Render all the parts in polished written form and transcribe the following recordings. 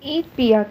ایک پیا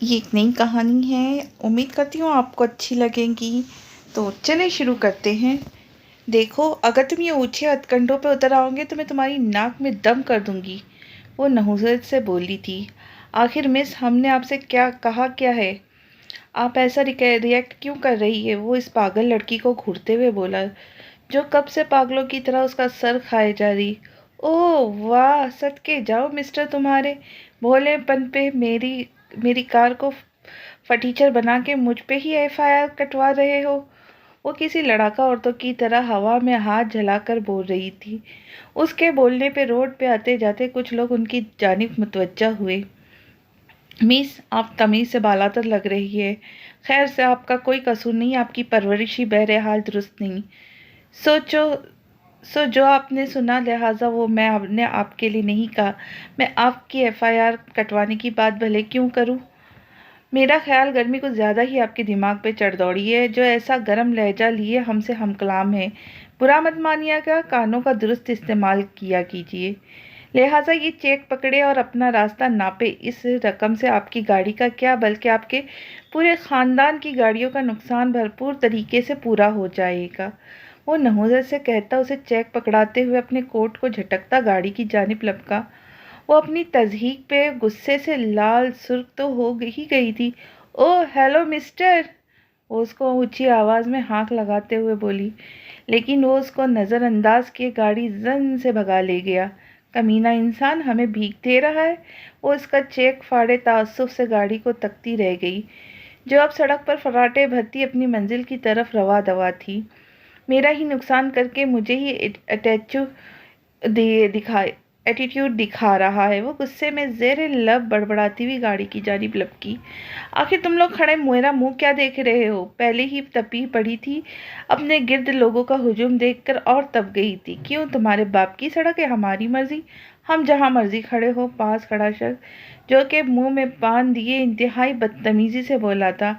یہ ایک نئی کہانی ہے، امید کرتی ہوں آپ کو اچھی لگے گی۔ تو چلیں شروع کرتے ہیں۔ دیکھو، اگر تم یہ اونچے ہتھکنڈوں پہ اتر آؤ گے تو میں تمہاری ناک میں دم کر دوں گی، وہ نحوست سے بولی تھی۔ آخر مس، ہم نے آپ سے کیا ہے؟ آپ ایسا ریئیکٹ کیوں کر رہی ہے؟ وہ اس پاگل لڑکی کو گھورتے ہوئے بولا، جو کب سے پاگلوں کی طرح اس کا سر کھائے جا رہی۔ اوہ واہ، صدقے جاؤ مسٹر، تمہارے بھولے پن پہ میری کار کو فرنیچر بنا کے مجھ پہ ہی FIR کٹوا رہے ہو۔ وہ کسی لڑاکا عورتوں کی طرح ہوا میں ہاتھ جھلا کر بول رہی تھی۔ اس کے بولنے پہ روڈ پہ آتے جاتے کچھ لوگ ان کی جانب متوجہ ہوئے۔ مس، آپ تمیز سے بالاتر لگ رہی ہے۔ خیر سے آپ کا کوئی قصور نہیں، آپ کی پرورش ہی بہرحال درست نہیں۔ سو جو آپ نے سنا، لہٰذا وہ میں نے آپ کے لیے نہیں کہا۔ میں آپ کی FIR کٹوانے کی بات بھلے کیوں کروں؟ میرا خیال گرمی کچھ زیادہ ہی آپ کے دماغ پہ چڑھ دوڑی ہے، جو ایسا گرم لہجہ لیے ہم سے ہم کلام ہے۔ برا مت مانیے گا، کانوں کا درست استعمال کیا کیجیے۔ لہٰذا یہ چیک پکڑے اور اپنا راستہ ناپے۔ اس رقم سے آپ کی گاڑی کا کیا، بلکہ آپ کے پورے خاندان کی گاڑیوں کا نقصان بھرپور طریقے سے پورا ہو جائے گا، وہ نحوست سے کہتا اسے چیک پکڑاتے ہوئے اپنے کوٹ کو جھٹکتا گاڑی کی جانب لپکا۔ وہ اپنی تضحیک پہ غصے سے لال سرخ تو ہو ہی گئی تھی۔ اوہ ہیلو مسٹر، وہ اس کو اونچی آواز میں ہانک لگاتے ہوئے بولی، لیکن وہ اس کو نظر انداز کیے گاڑی زن سے بھگا لے گیا۔ کمینہ انسان، ہمیں بھیک دے رہا ہے؟ وہ اس کا چیک پھاڑے تعصب سے گاڑی کو تکتی رہ گئی، جو اب سڑک پر فراٹے بھرتی اپنی منزل کی طرف رواں دواں تھی۔ میرا ہی نقصان کر کے مجھے ہی ایٹیٹیوڈ دکھا رہا ہے، وہ غصے میں زیر لب بڑبڑاتی ہوئی گاڑی کی جانب لپکی۔ آخر تم لوگ کھڑے میرا منہ کیا دیکھ رہے ہو؟ پہلے ہی تپی پڑی تھی، اپنے گرد لوگوں کا ہجوم دیکھ کر اور تپ گئی تھی۔ کیوں، تمہارے باپ کی سڑک ہے، ہماری مرضی، ہم جہاں مرضی کھڑے ہو؟ پاس کھڑا شخص، جو کہ منہ میں پان دیے انتہائی بدتمیزی سے بولا تھا۔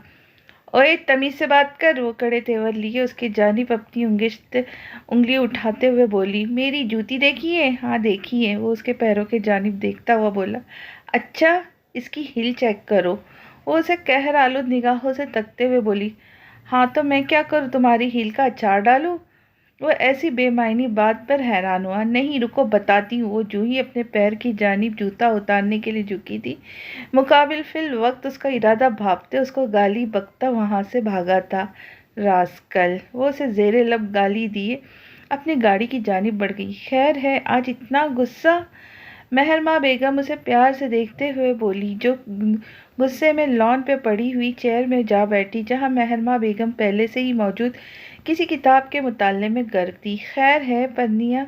اوئے تمیز سے بات کر، وہ کڑے تیور لیے اس کی جانب اپنی انگلی اٹھاتے ہوئے بولی۔ میری جوتی دیکھی ہے؟ ہاں دیکھی ہے، وہ اس کے پیروں کی جانب دیکھتا ہوا بولا۔ اچھا، اس کی ہیل چیک کرو، وہ اسے قہر آلود نگاہوں سے تکتے ہوئے بولی۔ ہاں تو میں کیا کروں، تمہاری ہیل کا اچار ڈالوں؟ وہ ایسی بے معنی بات پر حیران ہوا۔ نہیں رکو، بتاتی ہوں۔ وہ جو ہی اپنے پیر کی جانب جوتا اتارنے کے لیے جھکی تھی، مقابل فی الوقت اس کا ارادہ بھاپتے اس کو گالی بکتا وہاں سے بھاگا تھا۔ راسکل، وہ اسے زیر لب گالی دیے اپنی گاڑی کی جانب بڑھ گئی۔ خیر ہے، آج اتنا غصہ؟ مہرماں بیگم اسے پیار سے دیکھتے ہوئے بولی، جو غصے میں لان پہ پڑی ہوئی چیئر میں جا بیٹھی، جہاں مہرماں بیگم پہلے سے ہی موجود کسی کتاب کے مطالعے میں غرق تھی۔ خیر ہے پرنیا،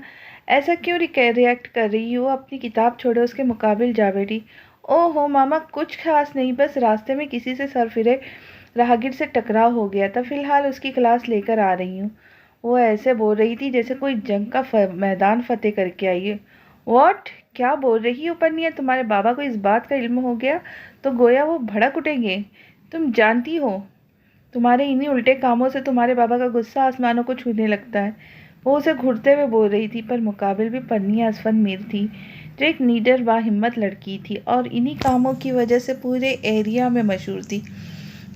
ایسا کیوں ریئیکٹ کر رہی ہو؟ اپنی کتاب چھوڑے اس کے مقابل جا بیٹھی۔ اوہ ہو ماما، کچھ خاص نہیں، بس راستے میں کسی سے سرفرے راہگیر سے ٹکراؤ ہو گیا تھا، فی الحال اس کی کلاس لے کر آ رہی ہوں۔ وہ ایسے بول رہی تھی جیسے کوئی جنگ کا میدان فتح کر کے آئی ہے۔ واٹ؟ کیا بول رہی ہو پرنیا؟ تمہارے بابا کو اس بات کا علم ہو گیا تو گویا وہ بھڑک اٹھیں گے۔ تم جانتی ہو، تمہارے انہی الٹے کاموں سے تمہارے بابا کا غصہ آسمانوں کو چھونے لگتا ہے، وہ اسے گھورتے ہوئے بول رہی تھی۔ پر مقابل بھی پرنیا اسفند میر تھی، جو ایک نیڈر باہمت لڑکی تھی اور انہی کاموں کی وجہ سے پورے ایریا میں مشہور تھی۔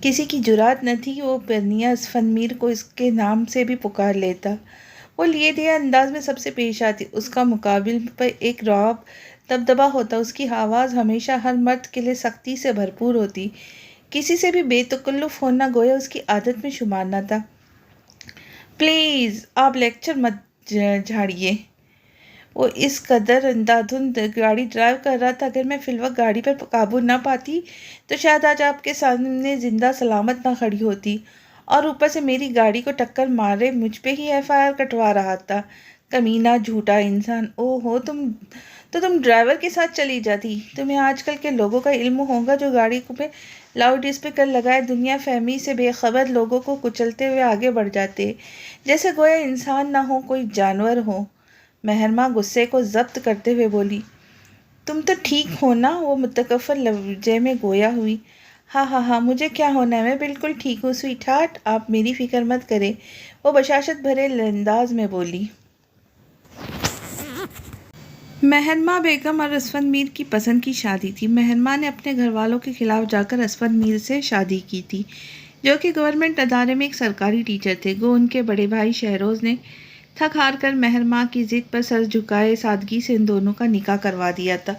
کسی کی جرات نہ تھی کہ وہ پرنیا اسفند میر کو اس کے نام سے بھی پکار لیتا۔ وہ لیے دیا انداز میں سب سے پیش آتی، اس کا مقابل پر ایک رعب دبدبا ہوتا، اس کی آواز ہمیشہ ہر مرد کے لیے سختی سے بھرپور ہوتی، کسی سے بھی بے تکلف ہونا گویا اس کی عادت میں شمار نہ تھا۔ پلیز آپ لیکچر مت جھاڑیے۔ وہ اس قدر اندھادھند گاڑی ڈرائیو کر رہا تھا، اگر میں فی الوقت گاڑی پر قابو نہ پاتی تو شاید آج آپ کے سامنے زندہ سلامت نہ کھڑی ہوتی، اور اوپر سے میری گاڑی کو ٹکر مارے مجھ پہ ہی FIR کٹوا رہا تھا۔ کمینہ جھوٹا انسان، اوہ ہو، تم ڈرائیور کے ساتھ چلی جاتی۔ تمہیں آج کل کے لوگوں کا علم ہوگا، جو گاڑی میں لاؤڈ اسپیکر لگائے دنیا فہمی سے بے خبر لوگوں کو کچلتے ہوئے آگے بڑھ جاتے، جیسے گویا انسان نہ ہو، کوئی جانور ہو۔ مہرماں غصے کو ضبط کرتے ہوئے بولی۔ تم تو ٹھیک ہو نا؟ وہ متکفر لہجے میں گویا ہوئی۔ ہاں ہاں ہاں، مجھے کیا ہونا ہے، میں بالکل ٹھیک ہوں سویٹ ہارٹ، آپ میری فکر مت کریں، وہ بشاشت بھرے انداز میں بولی۔ مہرماں بیگم اور اسفند میر کی پسند کی شادی تھی۔ مہرماں نے اپنے گھر والوں کے خلاف جا کر اسفند میر سے شادی کی تھی، جو کہ گورنمنٹ ادارے میں ایک سرکاری ٹیچر تھے۔ گو ان کے بڑے بھائی شہروز نے تھک ہار کر مہرماں کی ضد پر سر جھکائے سادگی سے ان دونوں کا نکاح کروا دیا تھا،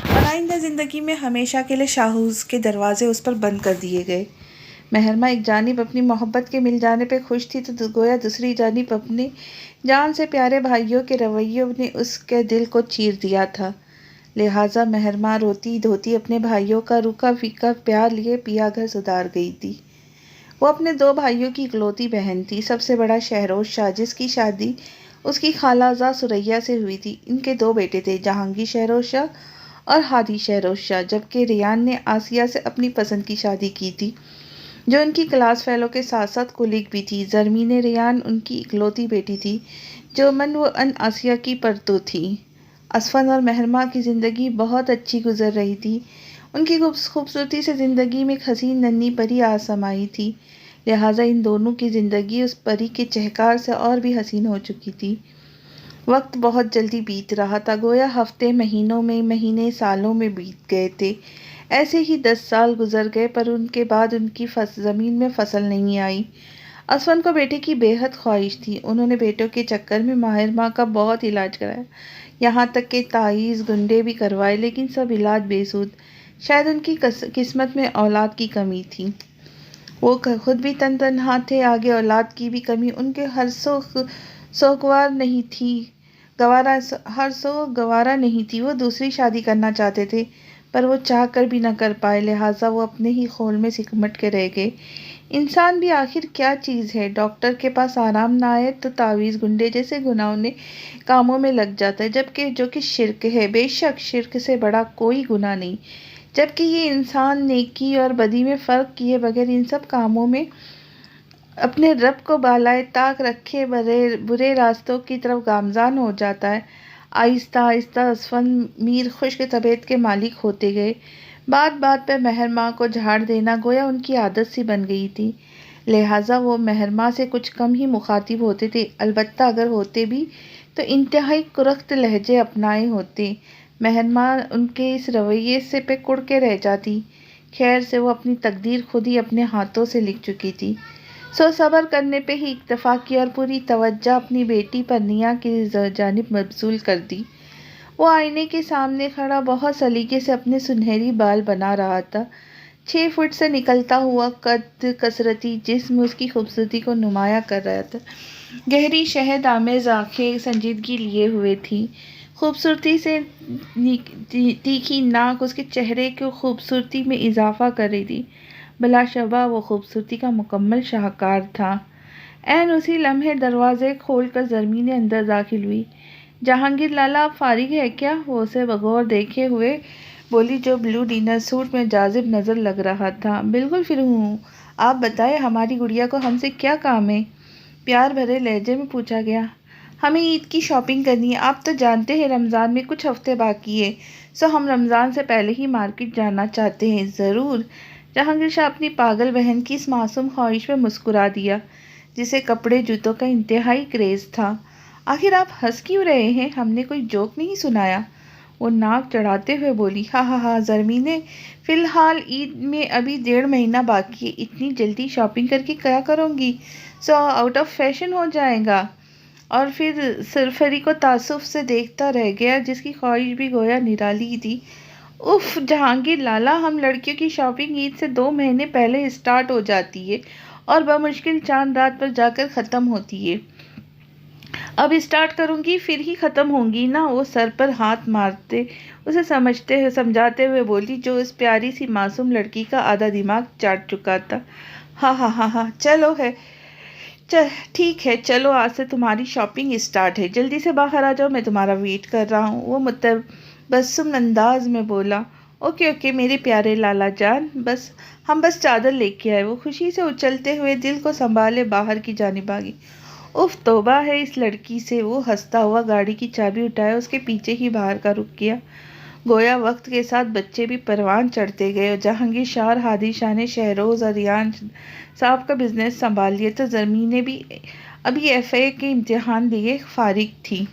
اور آئندہ زندگی میں ہمیشہ کے لیے شاہوز کے دروازے اس پر بند کر دیے گئے۔ مہرماں ایک جانب اپنی محبت کے مل جانے پہ خوش تھی تو گویا دوسری جانب اپنے جان سے پیارے بھائیوں کے رویوں نے اس کے دل کو چیر دیا تھا۔ لہٰذا مہرماں روتی دھوتی اپنے بھائیوں کا روکھا پھیکا پیار لیے پیا گھر سدھار گئی تھی۔ وہ اپنے دو بھائیوں کی اکلوتی بہن تھی۔ سب سے بڑا شہروز شاہ، جس کی شادی اس کی خالہ زاں سریا سے ہوئی تھی۔ ان کے دو بیٹے تھے، جہانگیر شہروز شاہ اور ہادی شہروز شاہ، جبکہ ریان نے آسیہ سے اپنی پسند کی شادی کی تھی، جو ان کی کلاس فیلو کے ساتھ ساتھ کولیگ بھی تھی۔ زرمین ریان ان کی اکلوتی بیٹی تھی، جو من و ان آسیہ کی پرتو تھی۔ اسفند اور مہرماں کی زندگی بہت اچھی گزر رہی تھی۔ ان کی خوبصورتی سے زندگی میں ایک حسین ننھی پری آ سمائی تھی، لہٰذا ان دونوں کی زندگی اس پری کے چہکار سے اور بھی حسین ہو چکی تھی۔ وقت بہت جلدی بیت رہا تھا، گویا ہفتے مہینوں میں، مہینے سالوں میں بیت گئے تھے۔ ایسے ہی 10 سال گزر گئے، پر ان کے بعد ان کی زمین میں فصل نہیں آئی۔ اسفند کو بیٹے کی بے حد خواہش تھی۔ انہوں نے بیٹوں کے چکر میں مہرماں کا بہت علاج کرایا، یہاں تک کہ تعویذ گنڈے بھی کروائے، لیکن سب علاج بے سود۔ شاید ان کی قسمت میں اولاد کی کمی تھی۔ وہ خود بھی تنہا تھے، آگے اولاد کی بھی کمی ان کے ہر سو گوارا نہیں تھی۔ وہ دوسری شادی کرنا چاہتے تھے، پر وہ چاہ کر بھی نہ کر پائے، لہٰذا وہ اپنے ہی خول میں سمٹ کے رہ گئے۔ انسان بھی آخر کیا چیز ہے؟ ڈاکٹر کے پاس آرام نہ آئے تو تعویذ گنڈے جیسے گناہونے کاموں میں لگ جاتا ہے، جبکہ جو کہ شرک ہے۔ بے شک شرک سے بڑا کوئی گناہ نہیں، جبکہ یہ انسان نیکی اور بدی میں فرق کیے بغیر ان سب کاموں میں اپنے رب کو بالائے طاق رکھے برے راستوں کی طرف گامزن ہو جاتا ہے۔ آہستہ آہستہ اسفند میر خشک طبیعت کے مالک ہوتے گئے۔ بات بات پہ مہرماں کو جھاڑ دینا گویا ان کی عادت سی بن گئی تھی، لہٰذا وہ مہرماں سے کچھ کم ہی مخاطب ہوتے تھے، البتہ اگر ہوتے بھی تو انتہائی کرخت لہجے اپنائے ہوتے۔ مہرماں ان کے اس رویے سے پہ کڑ کے رہ جاتی۔ خیر سے وہ اپنی تقدیر خود ہی اپنے ہاتھوں سے لکھ چکی تھی، سو صبر کرنے پہ ہی اکتفا کیا اور پوری توجہ اپنی بیٹی پرنیا کی جانب مبذول کر دی۔ وہ آئینے کے سامنے کھڑا بہت سلیقے سے اپنے سنہری بال بنا رہا تھا۔ 6 فٹ سے نکلتا ہوا قد، کثرتی جسم اس کی خوبصورتی کو نمایاں کر رہا تھا۔ گہری شہد آمیز آنکھیں سنجیدگی لیے ہوئے تھیں، خوبصورتی سے تیکھی ناک اس کے چہرے کی خوبصورتی میں اضافہ کر رہی تھی۔ بلا شبہ وہ خوبصورتی کا مکمل شاہکار تھا۔ عین اسی لمحے دروازے کھول کر زرمین اندر داخل ہوئی۔ جہانگیر لالا، آپ فارغ ہیں کیا؟ وہ اسے بغور دیکھے ہوئے بولی، جو بلو ڈنر سوٹ میں جاذب نظر لگ رہا تھا۔ بالکل فری ہوں، آپ بتائیں ہماری گڑیا کو ہم سے کیا کام ہے؟ پیار بھرے لہجے میں پوچھا گیا۔ ہمیں عید کی شاپنگ کرنی ہے، آپ تو جانتے ہیں رمضان میں کچھ ہفتے باقی ہے، سو ہم رمضان سے پہلے ہی مارکیٹ جانا چاہتے ہیں۔ ضرور۔ جہانگیر شاہ اپنی پاگل بہن کی اس معصوم خواہش پہ مسکرا دیا، جسے کپڑے جوتوں کا انتہائی کریز تھا۔ آخر آپ ہنس کیوں رہے ہیں؟ ہم نے کوئی جوک نہیں سنایا؟ وہ ناک چڑھاتے ہوئے بولی۔ ہاں ہاں ہاں زرمینے، فی الحال عید میں ابھی 1.5 مہینہ باقی ہے، اتنی جلدی شاپنگ کر کے کیا کروں گی؟ سو آؤٹ آف فیشن ہو جائے گا۔ اور پھر سرفری کو تعصب سے دیکھتا رہ گیا، جس کی خواہش بھی گویا نرالی تھی۔ اف جہانگیر لالا، ہم لڑکیوں کی شاپنگ عید سے 2 مہینے پہلے اسٹارٹ ہو جاتی ہے اور بمشکل چاند رات پر جا کر ختم ہوتی ہے۔ اب اسٹارٹ کروں گی پھر ہی ختم ہوں گی نا؟ وہ سر پر ہاتھ مارتے اسے سمجھاتے ہوئے بولی، جو اس پیاری سی معصوم لڑکی کا آدھا دماغ چاٹ چکا تھا۔ ہاں ہاں ہاں ہاں چلو ہے، ٹھیک ہے، چلو آج سے تمہاری شاپنگ اسٹارٹ ہے، جلدی سے باہر آ جاؤ، میں تمہارا ویٹ کر رہا ہوں۔ وہ متبسم انداز میں بولا۔ اوکے اوکے میرے پیارے لالا جان، ہم بس چادر لے کے آئے۔ وہ خوشی سے اچھلتے ہوئے دل کو سنبھالے باہر کی جانب آگئی۔ اف توبہ ہے اس لڑکی سے۔ وہ ہنستا ہوا گاڑی کی چابی اٹھایا، اس کے پیچھے ہی باہر کا رخ کیا۔ گویا وقت کے ساتھ بچے بھی پروان چڑھتے گئے، اور جہانگیر شاہ اور ہادی شاہ نے شہروز اور ریان صاحب کا بزنس سنبھال لیا، تو زرمینیں بھی ابھی FA کے امتحان دیے فارغ تھی۔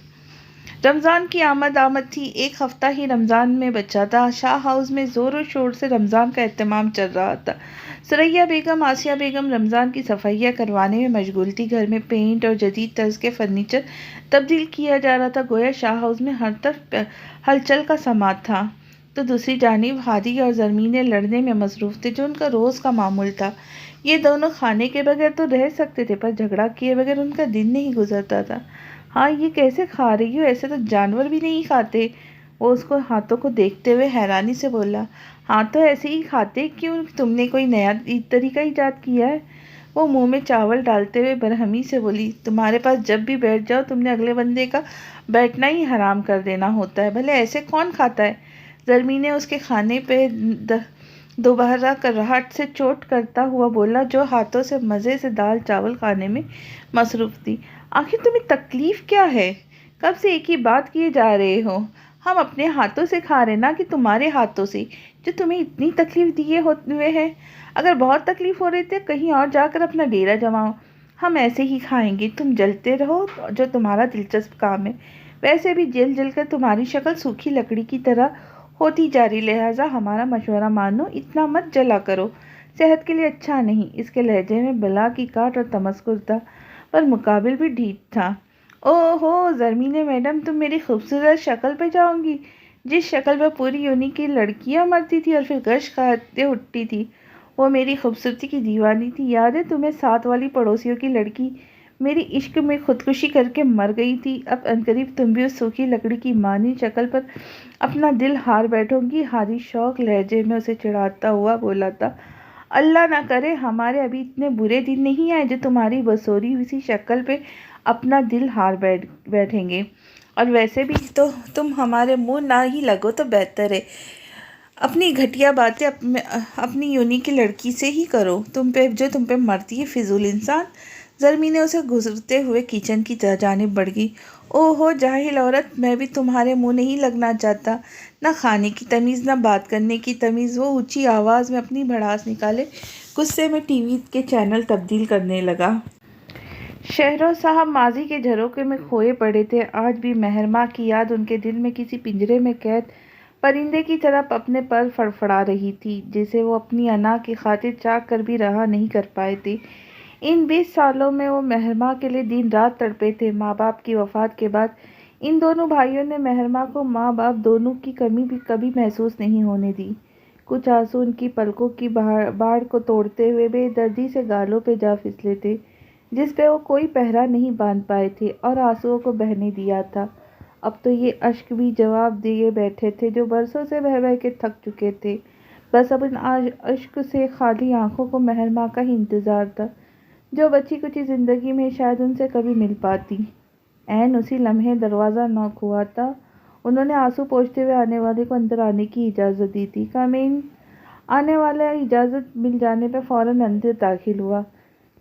رمضان کی آمد تھی۔ ایک ہفتہ ہی رمضان میں بچا تھا۔ شاہ ہاؤس میں زور و شور سے رمضان کا اہتمام چل رہا تھا۔ ثریا بیگم، آسیہ بیگم رمضان کی صفائیاں کروانے میں مشغول تھی۔ گھر میں پینٹ اور جدید طرز کے فرنیچر تبدیل کیا جا رہا تھا، گویا شاہ ہاؤس میں ہر طرف ہلچل کا سماعت تھا۔ تو دوسری جانب ہادی اور زرمینے لڑنے میں مصروف تھے، جو ان کا روز کا معمول تھا۔ یہ دونوں کھانے کے بغیر تو رہ سکتے تھے، پر جھگڑا کیے بغیر ان کا دن نہیں گزرتا تھا۔ ہاں، یہ کیسے کھا رہی ہو؟ ایسے تو جانور بھی نہیں کھاتے۔ وہ اس کو ہاتھوں کو دیکھتے ہوئے حیرانی سے بولا۔ ہاں تو ایسے ہی کھاتے کیوں؟ تم نے کوئی نیا طریقہ ایجاد کیا ہے؟ وہ منہ میں چاول ڈالتے ہوئے برہمی سے بولی۔ تمہارے پاس جب بھی بیٹھ جاؤ تم نے اگلے بندے کا بیٹھنا ہی حرام کر دینا ہوتا ہے۔ بھلے ایسے کون کھاتا ہے؟ زرمی نے اس کے کھانے پہ دوبارہ کراہٹ سے چوٹ کرتا ہوا بولا، جو ہاتھوں سے مزے سے دال چاول کھانے میں مصروف تھی۔ آخر تمہیں تکلیف کیا ہے؟ کب سے ایک ہی بات کیے جا رہے ہو؟ ہم اپنے ہاتھوں سے کھا رہے نا کہ تمہارے ہاتھوں سے، جو تمہیں اتنی تکلیف دیے ہوئے ہے؟ اگر بہت تکلیف ہو رہی تھی کہیں اور جا کر اپنا ڈیرا جماؤ، ہم ایسے ہی کھائیں گے۔ تم جلتے رہو جو تمہارا دلچسپ کام ہے، ویسے بھی جل جل کر تمہاری شکل سوکھی لکڑی کی طرح ہوتی جا رہی، لہٰذا ہمارا مشورہ مانو، اتنا مت جلا کرو، صحت کے لیے اچھا نہیں۔ اس کے لہجے میں بلا کی کاٹ اور تمسخر تھا، پر مقابل بھی ڈھیٹ تھا۔ اوہ ہو زرمینے میڈم، تم میری خوبصورت شکل پہ جاؤ گی، جس شکل پہ پوری یونی کی لڑکیاں مرتی تھی اور پھر گش کھاتے اٹھتی تھی، وہ میری خوبصورتی کی دیوانی تھی۔ یاد ہے تمہیں ساتھ والی پڑوسیوں کی لڑکی میری عشق میں خودکشی کر کے مر گئی تھی؟ اب عنقریب تم بھی اس سوکھی لکڑی کی مانی شکل پر اپنا دل ہار بیٹھو گی۔ ہادی شوق لہجے میں اسے چڑھاتا ہوا بولا تھا۔ اللہ نہ کرے ہمارے ابھی اتنے برے دن نہیں آئے جو تمہاری بسوری سی شکل پہ اپنا دل ہار بیٹھیں گے، اور ویسے بھی تو تم ہمارے منہ نہ ہی لگو تو بہتر ہے۔ اپنی گھٹیا باتیں اپنی یونی کی لڑکی سے ہی کرو، جو تم پہ مرتی ہے، فضول انسان۔ زرمی نے اسے گزرتے ہوئے کچن کی جانب بڑھ گئی۔ اوہ ہو جاہل عورت، میں بھی تمہارے منہ نہیں لگنا چاہتا۔ نہ کھانے کی تمیز، نہ بات کرنے کی تمیز۔ وہ اونچی آواز میں اپنی بھڑاس نکالے غصے میں ٹی وی کے چینل تبدیل کرنے لگا۔ شہرو صاحب ماضی کے جھروکے میں کھوئے پڑے تھے۔ آج بھی مہرماں کی یاد ان کے دل میں کسی پنجرے میں قید پرندے کی طرح اپنے پر فڑفڑا رہی تھی، جسے وہ اپنی انا کی خاطر چاہ کر بھی رہا نہیں کر پائے تھے۔ ان 20 سالوں میں وہ مہرماں کے لیے دن رات تڑپے تھے۔ ماں باپ کی وفات کے بعد ان دونوں بھائیوں نے مہرماں کو ماں باپ دونوں کی کمی بھی کبھی محسوس نہیں ہونے دی۔ کچھ آنسو ان کی پلکوں کی باڑ کو توڑتے ہوئے بے دردی سے گالوں پہ جا پھسلے تھے، جس پہ وہ کوئی پہرا نہیں باندھ پائے تھے اور آنسوؤں کو بہنے دیا تھا۔ اب تو یہ اشک بھی جواب دیے بیٹھے تھے، جو برسوں سے بہہ بہہ کے تھک چکے تھے۔ بس اب ان اشک سے خالی آنکھوں کو مہرماں کا ہی انتظار تھا، جو بچی کچی زندگی میں شاید ان سے کبھی مل پاتی۔ عین اسی لمحے دروازہ نوک ہوا تھا۔ انہوں نے آنسو پوچھتے ہوئے آنے والے کو اندر آنے کی اجازت دی تھی۔ کم ان۔ آنے والا اجازت مل جانے پہ فوراً اندر داخل ہوا۔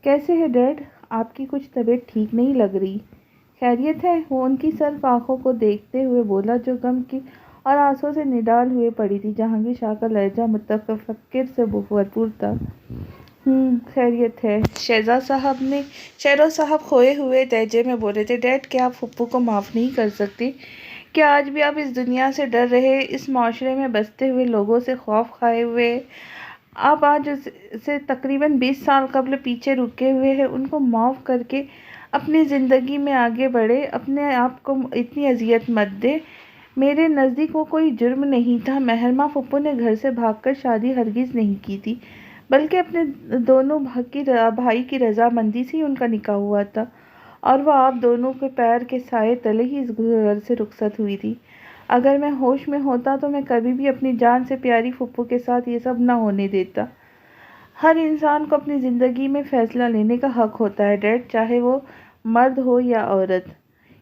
کیسے ہے ڈیڈ؟ آپ کی کچھ طبیعت ٹھیک نہیں لگ رہی۔ خیریت ہے؟ وہ ان کی صرف آنکھوں کو دیکھتے ہوئے بولا، جو غم کی اور آنسوں سے نڈال ہوئے پڑی تھی۔ جہانگیر شاہ کا لہجہ متفکر سے بھرپور تھا۔ خیریت ہے۔ شہرو صاحب کھوئے ہوئے لہجے میں بولے تھے۔ ڈیڈ، کیا آپ پھپھو کو معاف نہیں کر سکتے؟ کیا آج بھی آپ اس دنیا سے ڈر رہے، اس معاشرے میں بستے ہوئے لوگوں سے خوف کھائے ہوئے ہیں؟ آپ آج سے تقریباً 20 سال قبل پیچھے رکے ہوئے ہیں۔ ان کو معاف کر کے اپنی زندگی میں آگے بڑھے، اپنے آپ کو اتنی اذیت مت دے۔ میرے نزدیک وہ کوئی جرم نہیں تھا۔ مہرماں پھپھو نے گھر سے بھاگ کر شادی ہرگز نہیں کی تھی، بلکہ اپنے دونوں بھائی کی رضامندی سے ہی ان کا نکاح ہوا تھا، اور وہ آپ دونوں کے پیر کے سائے تلے ہی اس گھر سے رخصت ہوئی تھی۔ اگر میں ہوش میں ہوتا تو میں کبھی بھی اپنی جان سے پیاری پھپھو کے ساتھ یہ سب نہ ہونے دیتا۔ ہر انسان کو اپنی زندگی میں فیصلہ لینے کا حق ہوتا ہے ڈیڈ، چاہے وہ مرد ہو یا عورت۔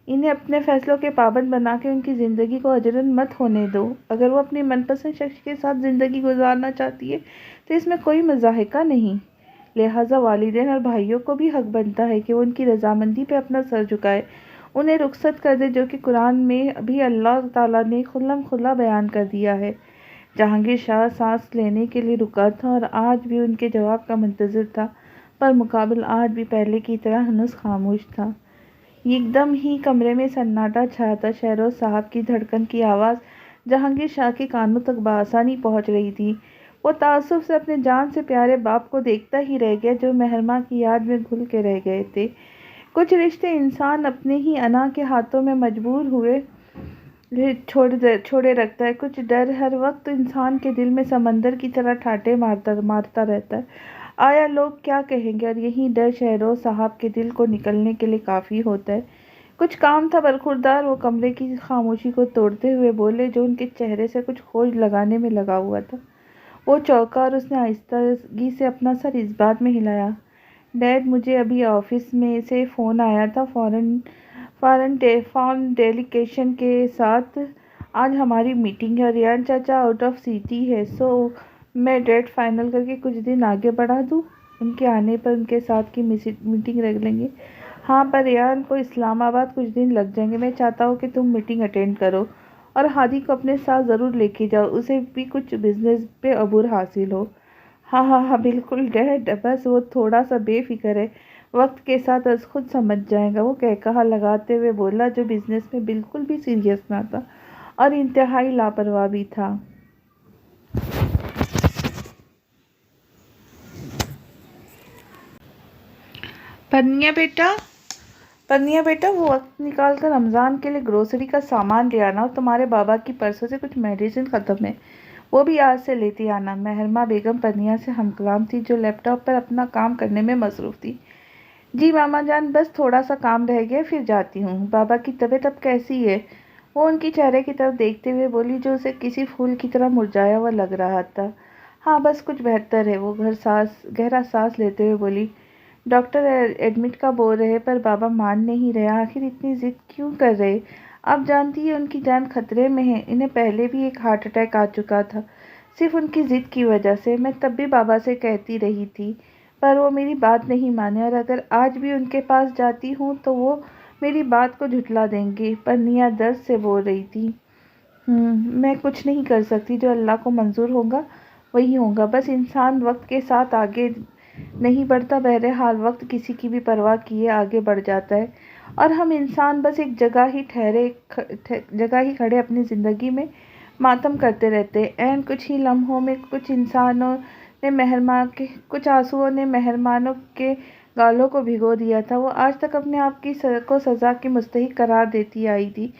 انہیں اپنے فیصلوں کے پابند بنا کے ان کی زندگی کو اجرن مت ہونے دو۔ اگر وہ اپنی من پسند شخص کے ساتھ زندگی گزارنا چاہتی ہے تو اس میں کوئی مضحکہ نہیں، لہٰذا والدین اور بھائیوں کو بھی حق بنتا ہے کہ وہ ان کی رضامندی پہ اپنا سر جھکائے، انہیں رخصت کر دے، جو کہ قرآن میں بھی اللہ تعالیٰ نے کھلم کھلا بیان کر دیا ہے۔ جہانگیر شاہ سانس لینے کے لیے رکا تھا اور آج بھی ان کے جواب کا منتظر تھا، پر مقابل آج بھی پہلے کی طرح ہنوز خاموش تھا۔ ایک دم ہی کمرے میں سناٹا چھایا تھا۔ شہروز صاحب کی دھڑکن کی آواز جہانگیر شاہ کے کانوں تک بآسانی پہنچ رہی تھی۔ وہ تعصب سے اپنے جان سے پیارے باپ کو دیکھتا ہی رہ گیا جو مہرماں کی یاد میں گھل کے رہ گئے تھے۔ کچھ رشتے انسان اپنے ہی انا کے ہاتھوں میں مجبور ہوئے چھوڑے رکھتا ہے، کچھ ڈر ہر وقت انسان کے دل میں سمندر کی طرح ٹھاٹھے مارتا رہتا ہے، آیا لوگ کیا کہیں گے، اور یہی ڈر شہروز صاحب کے دل کو نکلنے کے لیے کافی ہوتا ہے۔ کچھ کام تھا برخوردار، وہ کمرے کی خاموشی کو توڑتے ہوئے بولے جو ان کے چہرے سے کچھ کھوج لگانے میں لگا ہوا تھا۔ وہ چونکا اور اس نے آہستگی سے اپنا سر اس بات میں ہلایا، ڈیڈ مجھے ابھی آفس میں سے فون آیا تھا فارن ڈیلیگیشن کے ساتھ آج ہماری میٹنگ ہے اور ریان چاچا آؤٹ آف سٹی ہے، سو میں ڈیٹ فائنل کر کے کچھ دن آگے بڑھا دوں، ان کے آنے پر ان کے ساتھ کی میٹنگ رکھ لیں گے۔ ہاں پر ریان کو اسلام آباد کچھ دن لگ جائیں گے، میں چاہتا ہوں کہ تم میٹنگ اٹینڈ کرو اور ہادی کو اپنے ساتھ ضرور لے کے جاؤ، اسے بھی کچھ بزنس پہ عبور حاصل ہو۔ ہاں ہاں ہاں بالکل ڈیڈ، بس وہ تھوڑا سا بے فکر ہے، وقت کے ساتھ از خود سمجھ جائے گا، وہ کہا لگاتے ہوئے بولا جو بزنس میں بالکل بھی سیریس نہ تھا اور انتہائی لاپرواہ بھی تھا۔ پنیا بیٹا وہ وقت نکال کر رمضان کے لیے گروسری کا سامان لے آنا، اور تمہارے بابا کی پرسوں سے کچھ میڈیسن ختم ہے، وہ بھی آج سے لیتے آنا۔ مہرماں بیگم پنیا سے ہم کلام تھی جو لیپ ٹاپ پر اپنا کام کرنے میں مصروف تھی۔ جی ماما جان، بس تھوڑا سا کام رہ گیا، پھر جاتی ہوں۔ بابا کی طبیعت اب کیسی ہے؟ وہ ان کی چہرے کی طرف دیکھتے ہوئے بولی جو اسے کسی پھول کی طرح مرجھایا ہوا لگ رہا تھا۔ ہاں بس کچھ بہتر ہے، وہ گہرا سانس لیتے ہوئے بولی۔ ڈاکٹر ایڈمٹ کا بول رہے پر بابا مان نہیں رہے، آخر اتنی ضد کیوں کر رہے؟ آپ جانتی ہیں ان کی جان خطرے میں ہے، انہیں پہلے بھی ایک ہارٹ اٹیک آ چکا تھا، صرف ان کی ضد کی وجہ سے۔ میں تب بھی بابا سے کہتی رہی تھی پر وہ میری بات نہیں مانے، اور اگر آج بھی ان کے پاس جاتی ہوں تو وہ میری بات کو جھٹلا دیں گے۔ پنیا درد سے بول رہی تھی۔ میں کچھ نہیں کر سکتی، جو اللہ کو منظور ہوگا وہی ہوگا، بس انسان وقت کے ساتھ آگے نہیں بڑھتا، بہرحال وقت کسی کی بھی پرواہ کیے آگے بڑھ جاتا ہے، اور ہم انسان بس ایک جگہ ہی کھڑے اپنی زندگی میں ماتم کرتے رہتے۔ عین کچھ ہی لمحوں میں کچھ آنسوؤں نے مہرمانوں کے گالوں کو بھگو دیا تھا۔ وہ آج تک اپنے آپ کو سزا کی مستحق قرار دیتی آئی تھی،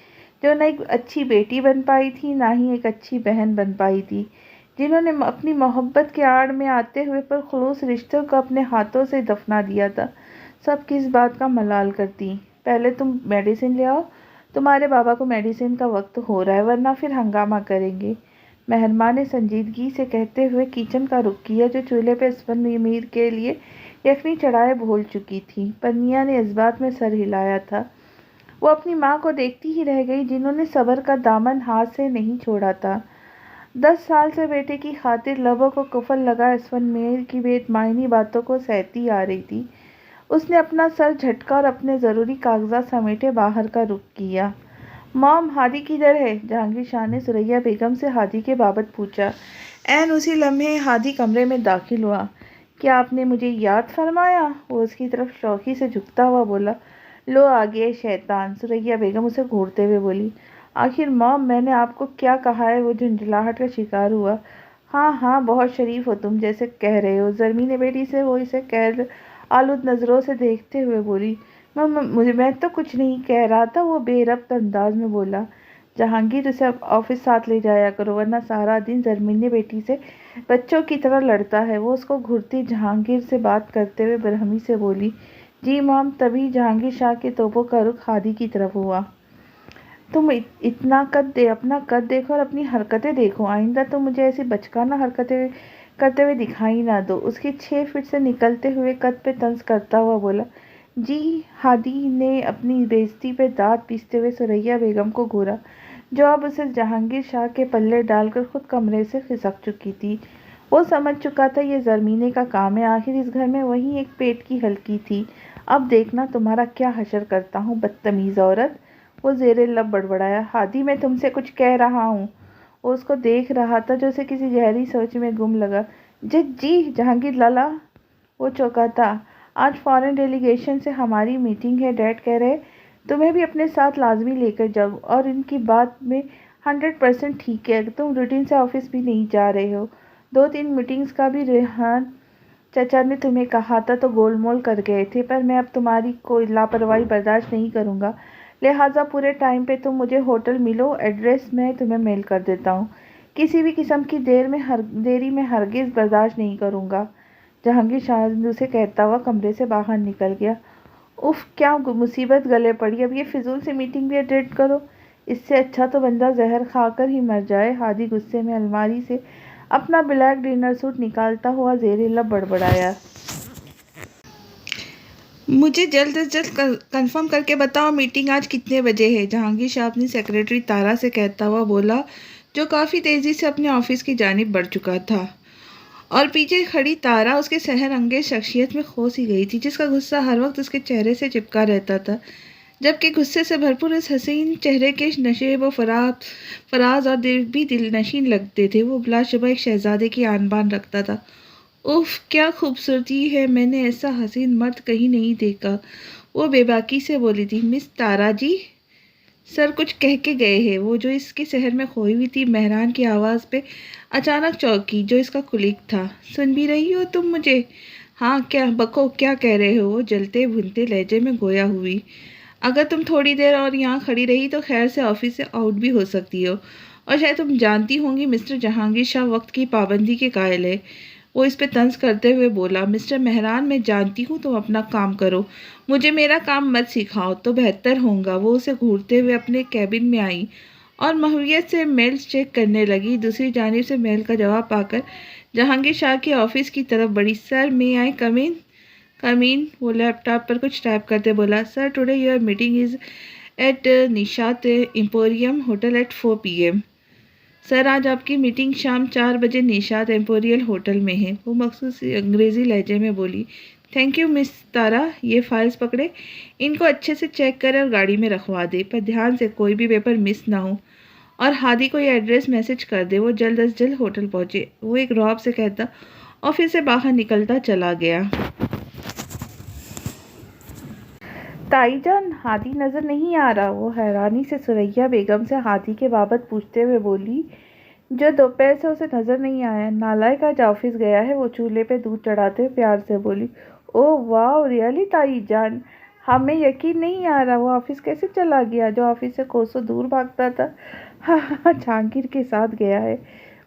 جو نہ ایک اچھی بیٹی بن پائی تھی نہ ہی ایک اچھی بہن بن پائی تھی، جنہوں نے اپنی محبت کے آڑ میں آتے ہوئے پرخلوص رشتوں کو اپنے ہاتھوں سے دفنا دیا تھا۔ سب کس بات کا ملال کرتی؟ پہلے تم میڈیسن لے آؤ، تمہارے بابا کو میڈیسن کا وقت ہو رہا ہے ورنہ پھر ہنگامہ کریں گے، مہرماں نے سنجیدگی سے کہتے ہوئے کچن کا رخ کیا جو چولہے پہ اسپن امیر کے لیے یخنی چڑھائے بھول چکی تھی۔ پنیا نے اس بات میں سر ہلایا تھا۔ وہ اپنی ماں کو دیکھتی ہی رہ گئی جنہوں نے صبر کا دامن ہاتھ سے نہیں چھوڑا تھا۔ 10 سال سے بیٹے کی خاطر لبوں کو قفل لگا اسفن میر کی بے معنی باتوں کو سہتی آ رہی تھی۔ اس نے اپنا سر جھٹکا اور اپنے ضروری کاغذات سمیٹے باہر کا رخ کیا۔ مام، ہادی کدھر ہے؟ جہانگیر شاہ نے ثریا بیگم سے ہادی کے بابت پوچھا۔ عین اسی لمحے ہادی کمرے میں داخل ہوا۔ کیا آپ نے مجھے یاد فرمایا؟ وہ اس کی طرف شوخی سے جھکتا ہوا بولا۔ لو آ گئے شیطان، ثریا بیگم اسے گھورتے ہوئے بولی۔ آخر مام میں نے آپ کو کیا کہا ہے؟ وہ جھنجھلاہٹ کا شکار ہوا۔ ہاں ہاں بہت شریف ہو تم جیسے کہہ رہے ہو، زرمین بیٹی سے وہ اسے خیر آلود نظروں سے دیکھتے ہوئے بولی۔ میں تو کچھ نہیں کہہ رہا تھا، وہ بے ربط انداز میں بولا۔ جہانگیر اسے آفس ساتھ لے جایا کرو ورنہ سارا دن زرمین بیٹی سے بچوں کی طرح لڑتا ہے، وہ اس کو گھورتی جہانگیر سے بات کرتے ہوئے برہمی سے بولی۔ جی مام۔ تبھی جہانگیر شاہ کے توپوں کا رخ ہادی کی طرف ہوا۔ تم اپنا قد دیکھو اور اپنی حرکتیں دیکھو، آئندہ تم مجھے ایسی بچکانہ حرکتیں کرتے ہوئے دکھائی نہ دو۔ اس کے 6 فٹ سے نکلتے ہوئے قد پہ طنز کرتا ہوا بولا۔ جی۔ ہادی نے اپنی بےعزتی پہ دانت پیستے ہوئے ثریا بیگم کو گھورا جو اب اسے جہانگیر شاہ کے پلے ڈال کر خود کمرے سے کھسک چکی تھی۔ وہ سمجھ چکا تھا یہ زرمینے کا کام ہے، آخر اس گھر میں وہی ایک پیٹ کی ہلکی تھی، اب دیکھنا تمہارا کیا حشر کرتا ہوں، بدتمیز عورت۔ وہ زیر لب بڑبڑایا۔ ہادی میں تم سے کچھ کہہ رہا ہوں۔ وہ اس کو دیکھ رہا تھا جو اسے کسی گہری سوچ میں گم لگا۔ جی جہانگیر لالا۔ وہ چونکا تھا۔ آج فارن ڈیلیگیشن سے ہماری میٹنگ ہے، ڈیڈ کہہ رہے تمہیں بھی اپنے ساتھ لازمی لے کر جاؤ، اور ان کی بات میں 100% ٹھیک ہے، تم روٹین سے آفس بھی نہیں جا رہے ہو۔ 2-3 میٹنگز کا بھی ریحان چچا نے تمہیں کہا تھا تو گول مول کر گئے تھے، پر میں اب تمہاری کوئی لاپرواہی برداشت نہیں کروں گا، لہٰذا پورے ٹائم پہ تم مجھے ہوٹل ملو، ایڈریس میں تمہیں میل کر دیتا ہوں۔ کسی بھی قسم کی دیری میں ہرگز برداشت نہیں کروں گا۔ جہانگیر شاہ سے کہتا ہوا کمرے سے باہر نکل گیا۔ اف، کیا مصیبت گلے پڑی، اب یہ فضول سی میٹنگ بھی اٹینڈ کرو، اس سے اچھا تو بندہ زہر کھا کر ہی مر جائے۔ ہادی غصے میں الماری سے اپنا بلیک ڈنر سوٹ نکالتا ہوا زیر لب بڑبڑایا۔ مجھے جلد از جلد کنفرم کر کے بتاؤ میٹنگ آج کتنے بجے ہے؟ جہانگیر شاہ اپنی سیکرٹری تارا سے کہتا ہوا بولا، جو کافی تیزی سے اپنے آفس کی جانب بڑھ چکا تھا، اور پیچھے کھڑی تارا اس کے سحر انگیز شخصیت میں کھو سی گئی تھی، جس کا غصہ ہر وقت اس کے چہرے سے چپکا رہتا تھا، جبکہ غصے سے بھرپور اس حسین چہرے کے نشیب و فراز اور بھی دل نشین لگتے تھے۔ وہ بلا شبہ ایک شہزادے کی آن بان رکھتا تھا۔ اف، کیا خوبصورتی ہے، میں نے ایسا حسین مرد کہیں نہیں دیکھا، وہ بے باکی سے بولی تھی۔ مس تارا جی، سر کچھ کہہ کے گئے ہیں، وہ جو اس کے سحر میں کھوئی ہوئی تھی مہران کی آواز پہ اچانک چونکی، جو اس کا کلیگ تھا۔ سن بھی رہی ہو تم مجھے؟ ہاں، کیا بکو، کیا کہہ رہے ہو؟ وہ جلتے بھنتے لہجے میں گویا ہوئی۔ اگر تم تھوڑی دیر اور یہاں کھڑی رہی تو خیر سے آفس سے آؤٹ بھی ہو سکتی ہو، اور شاید تم جانتی ہوں گی مسٹر جہانگیر شاہ وقت کی پابندی کے قائل ہے۔ وہ اس پہ طنز کرتے ہوئے بولا، مسٹر مہران، میں جانتی ہوں تم اپنا کام کرو، مجھے میرا کام مت سکھاؤ تو بہتر ہوگا۔ وہ اسے گھورتے ہوئے اپنے کیبن میں آئی اور محویت سے میلز چیک کرنے لگی۔ دوسری جانب سے میل کا جواب پا کر جہانگیر شاہ کے آفس کی طرف بڑھی۔ سر، میں آئی کم ان؟ کم ان، وہ لیپ ٹاپ پر کچھ ٹائپ کرتے بولا۔ Sir, today your meeting is at Nishat emporium hotel at 4 PM۔ Sir, آج آپ کی میٹنگ شام 4 بجے نشاط ایمپوریل ہوٹل میں ہے، وہ مخصوص انگریزی لہجے میں بولی۔ تھینک یو مس تارا، یہ فائلز پکڑے، ان کو اچھے سے چیک کرے اور گاڑی میں رکھوا دے، پر دھیان سے کوئی بھی پیپر مس نہ ہو، اور ہادی کو یہ ایڈریس میسج کر دے۔ وہ جلد از جلد ہوٹل پہنچے، وہ ایک رعب سے کہتا آفس سے باہر نکلتا چلا گیا۔ تائی جان، ہادی نظر نہیں آ رہا؟ وہ حیرانی سے ثریا بیگم سے ہادی کے بابت پوچھتے ہوئے بولی، جو دوپہر سے اسے نظر نہیں آیا۔ نالائق آج آفس گیا ہے، وہ چولہے پہ دودھ چڑھاتے ہوئے پیار سے بولی۔ اوہ واو، ریئلی تائی جان، ہمیں یقین نہیں آ رہا، وہ آفس کیسے چلا گیا جو آفس سے کوسوں دور بھاگتا تھا؟ ہاں ہاں، جہانگیر کے ساتھ گیا ہے،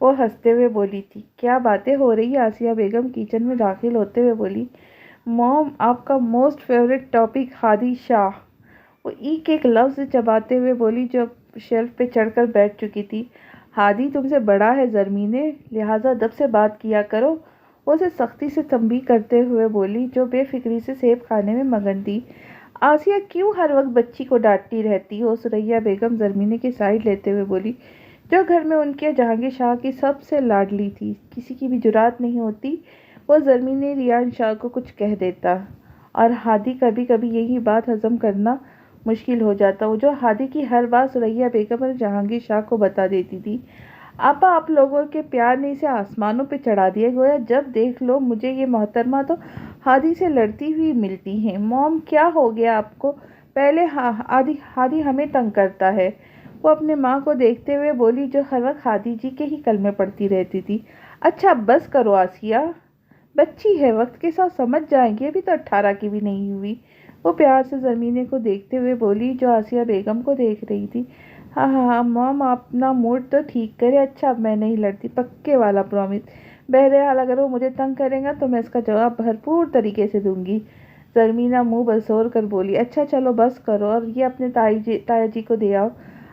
وہ ہنستے ہوئے بولی تھی۔ کیا باتیں ہو رہی؟ آسیہ بیگم کچن میں داخل ہوتے ہوئے بولی۔ موم، آپ کا موسٹ فیوریٹ ٹاپک ہادی شاہ، وہ ایک ایک لفظ چباتے ہوئے بولی، جو شیلف پہ چڑھ کر بیٹھ چکی تھی۔ ہادی تم سے بڑا ہے زرمینے، لہٰذا ادب سے بات کیا کرو، وہ اسے سختی سے تنبیہ کرتے ہوئے بولی، جو بے فکری سے سیب کھانے میں مگن تھی۔ آسیہ، کیوں ہر وقت بچی کو ڈانٹتی رہتی ہو؟ ثریا بیگم زرمینے کی سائڈ لیتے ہوئے بولی، جو گھر میں ان کے جہانگیر شاہ کی سب سے لاڈلی تھی۔ کسی کی بھی جرات نہیں ہوتی وہ زرمینے ریان شاہ کو کچھ کہہ دیتا، اور ہادی کبھی کبھی یہی بات ہضم کرنا مشکل ہو جاتا، وہ جو ہادی کی ہر بات ثریا بیگم اور جہانگیر شاہ کو بتا دیتی تھی۔ آپا، آپ لوگوں کے پیار نے اسے آسمانوں پہ چڑھا دیا، گویا جب دیکھ لو مجھے یہ محترمہ تو ہادی سے لڑتی ہوئی ملتی ہیں۔ موم، کیا ہو گیا آپ کو؟ پہلے ہادی ہمیں تنگ کرتا ہے، وہ اپنے ماں کو دیکھتے ہوئے بولی، جو ہر وقت ہادی جی کے ہی کلمے پڑھتی رہتی تھی۔ اچھا بس کرو آسیہ، بچی ہے، وقت کے ساتھ سمجھ جائیں گی، ابھی تو 18 کی بھی نہیں ہوئی، وہ پیار سے زرمینے کو دیکھتے ہوئے بولی، جو آسیہ بیگم کو دیکھ رہی تھی۔ ہاں ہاں ہاں موم، اپنا موڈ تو ٹھیک کرے۔ اچھا، اب میں نہیں لڑتی، پکے والا پرومس۔ بہرحال اگر وہ مجھے تنگ کرے گا تو میں اس کا جواب بھرپور طریقے سے دوں گی۔ زرمینہ منہ بسور کر بولی۔ اچھا چلو بس کرو، اور یہ اپنے تایا جی کو دے آؤ۔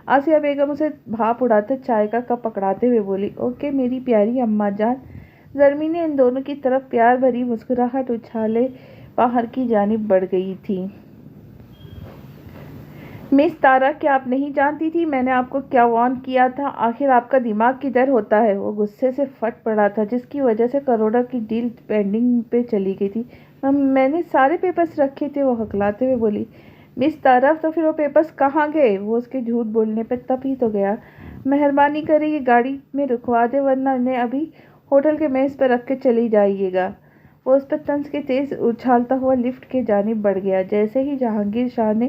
آسیہ بیگم اسے بھاپ اڑاتے چائے کا کپ پکڑاتے ہوئے بولی۔ اوکے میری پیاری اماں جان۔ زرمینے ان دونوں کی طرف پیار بھری مسکراہٹ اچھالے باہر کی جانب بڑھ گئی تھی۔ مس تارا، کیا آپ نہیں جانتی تھی میں نے آپ کو کیا وارن کیا تھا؟ آخر آپ کا دماغ کدھر ہوتا ہے؟ وہ غصے سے پھٹ پڑا تھا، جس کی وجہ سے کروڑا کی ڈیل پینڈنگ پہ چلی گئی تھی۔ میں نے سارے پیپرز رکھے تھے، وہ ہکلاتے ہوئے بولی۔ مس تارا، تو پھر وہ پیپرز کہاں گئے؟ وہ اس کے جھوٹ بولنے پہ تپ ہی تو گیا۔ مہربانی کرے یہ گاڑی میں رکھوا دے، ورنہ انہیں ابھی ہوٹل کے میز پر رکھ کے چلی جائیے گا۔ وہ اس پر طنز کے تیز اچھالتا ہوا لفٹ کے جانب بڑھ گیا۔ جیسے ہی جہانگیر شاہ نے